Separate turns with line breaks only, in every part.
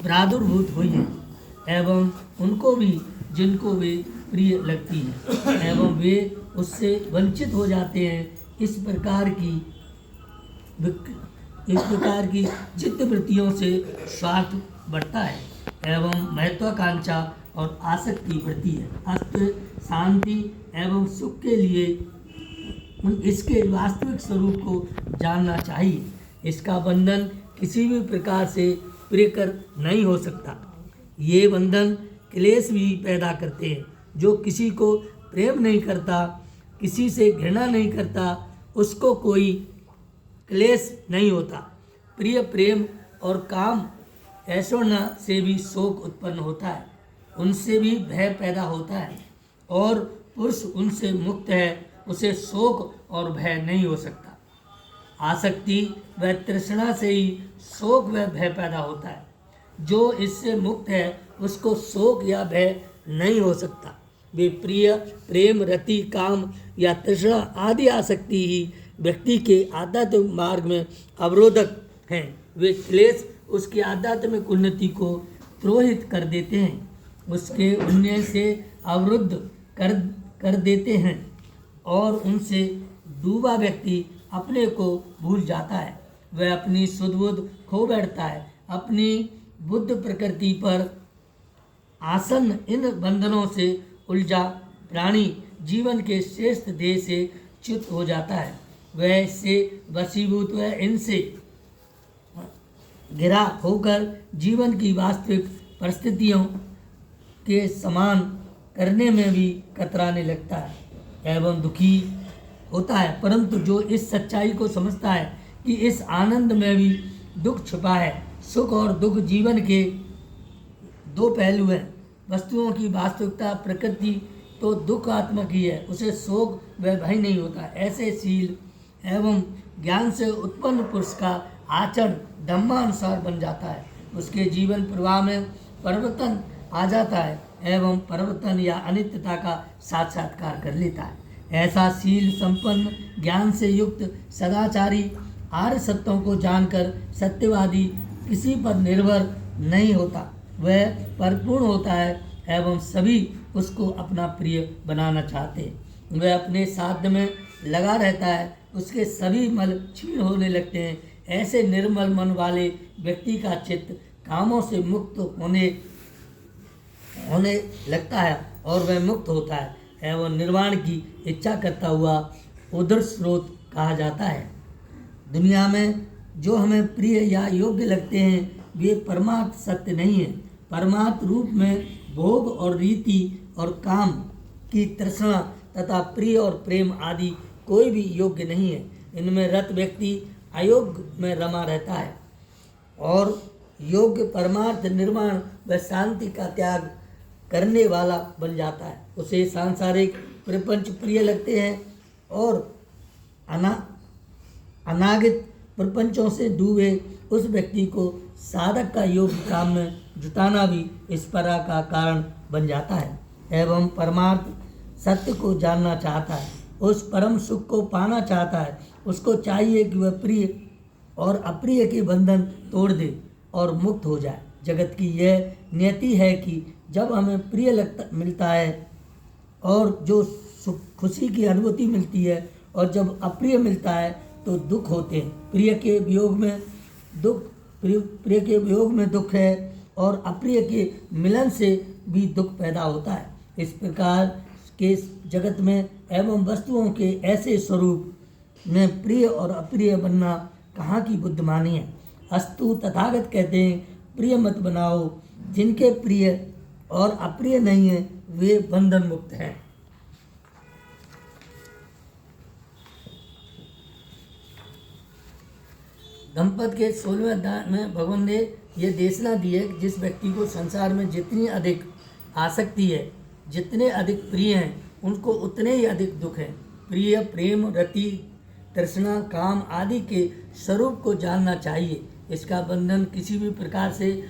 प्रादुर्भूत हुई हैं एवं उनको भी जिनको वे प्रिय लगती हैं एवं वे उससे वंचित हो जाते हैं। इस प्रकार की चित्तवृत्तियों से स्वार्थ बढ़ता है एवं महत्वाकांक्षा और आसक्ति बढ़ती है। अस्त शांति एवं सुख के लिए इसके वास्तविक स्वरूप को जानना चाहिए। इसका बंधन किसी भी प्रकार से प्रियकर नहीं हो सकता। ये बंधन क्लेश भी पैदा करते हैं। जो किसी को प्रेम नहीं करता, किसी से घृणा नहीं करता, उसको कोई क्लेश नहीं होता। प्रिय प्रेम और काम ऐश्वर्य से भी शोक उत्पन्न होता है, उनसे भी भय पैदा होता है और पुरुष उनसे मुक्त है, उसे शोक और भय नहीं हो सकता। आसक्ति व तृष्णा से ही शोक व भय पैदा होता है। जो इससे मुक्त है उसको शोक या भय नहीं हो सकता। वे प्रिय प्रेम रति काम या तृष्णा आदि आसक्ति ही व्यक्ति के आध्यात्मिक मार्ग में अवरोधक हैं। वे क्लेश उसकी आध्यात्मिक उन्नति को त्रोहित कर देते हैं, उसके उन्नयन से अवरुद्ध कर देते हैं और उनसे डूबा व्यक्ति अपने को भूल जाता है। वह अपनी शुद्ध बुद्ध खो बैठता है। अपनी बुद्ध प्रकृति पर आसन्न इन बंधनों से उलझा प्राणी जीवन के श्रेष्ठ ध्येय से च्युत हो जाता है। वह इससे वशीभूत व इनसे घिरा होकर जीवन की वास्तविक परिस्थितियों के समान करने में भी कतराने लगता है एवं दुखी होता है। परंतु जो इस सच्चाई को समझता है कि इस आनंद में भी दुख छुपा है, सुख और दुख जीवन के दो पहलू हैं। वस्तुओं की वास्तविकता प्रकृति तो दुखात्मक ही है, उसे शोक व भय नहीं होता। ऐसे शील एवं ज्ञान से उत्पन्न पुरुष का आचरण धर्मानुसार बन जाता है। उसके जीवन प्रवाह में परिवर्तन आ जाता है एवं परिवर्तन या अनित्यता का साक्षात्कार कर लेता है। ऐसा शील संपन्न ज्ञान से युक्त सदाचारी आर्य सत्यों को जानकर सत्यवादी किसी पर निर्भर नहीं होता। वह परिपूर्ण होता है एवं सभी उसको अपना प्रिय बनाना चाहते हैं। वह अपने साध्य में लगा रहता है, उसके सभी मल क्षीण होने लगते हैं। ऐसे निर्मल मन वाले व्यक्ति का चित्त कामों से मुक्त होने लगता है और वह मुक्त होता है एवं निर्वाण की इच्छा करता हुआ उदर स्रोत कहा जाता है। दुनिया में जो हमें प्रिय या योग्य लगते हैं वे परमार्थ सत्य नहीं है। परमार्थ रूप में भोग और रीति और काम की तृष्णा तथा प्रिय और प्रेम आदि कोई भी योग्य नहीं है। इनमें रत व्यक्ति अयोग्य में रमा रहता है और योग्य परमार्थ निर्माण व शांति का त्याग करने वाला बन जाता है। उसे सांसारिक प्रपंच प्रिय लगते हैं और अनागित प्रपंचों से डूबे उस व्यक्ति को साधक का योग काम में जुटाना भी इस परा का कारण बन जाता है एवं परमार्थ सत्य को जानना चाहता है, उस परम सुख को पाना चाहता है। उसको चाहिए कि वह प्रिय और अप्रिय के बंधन तोड़ दे और मुक्त हो जाए। जगत की यह नियति है कि जब हमें प्रिय मिलता है और जो खुशी की अनुभूति मिलती है और जब अप्रिय मिलता है तो दुख होते हैं। प्रिय के वियोग में दुख है और अप्रिय के मिलन से भी दुख पैदा होता है। इस प्रकार के जगत में एवं वस्तुओं के ऐसे स्वरूप में प्रिय और अप्रिय बनना कहाँ की बुद्धिमानी है। अस्तु तथागत कहते हैं प्रिय मत बनाओ, जिनके प्रिय और अप्रिय नहीं है वे बंधन मुक्त हैं। दंपत के 16वें अध्याय में भगवान ने यह देशना दी है कि जिस व्यक्ति को संसार में जितनी अधिक आसक्ति है, जितने अधिक प्रिय हैं, उनको उतने ही अधिक दुख है। प्रिय प्रेम रति तृष्णा काम आदि के स्वरूप को जानना चाहिए। इसका बंधन किसी भी प्रकार से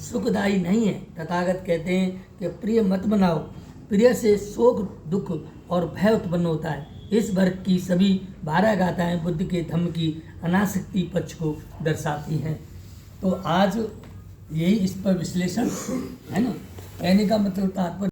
सुखदायी नहीं है। तथागत कहते हैं कि प्रिय मत बनाओ। प्रिय से शोक दुख और भय उत्पन्न होता है। इस वर्ग की सभी 12 गाथाएं बुद्ध के धम्म की अनासक्ति पक्ष को दर्शाती हैं। तो आज यही इस पर विश्लेषण है ना। कहने का मतलब तात्पर्य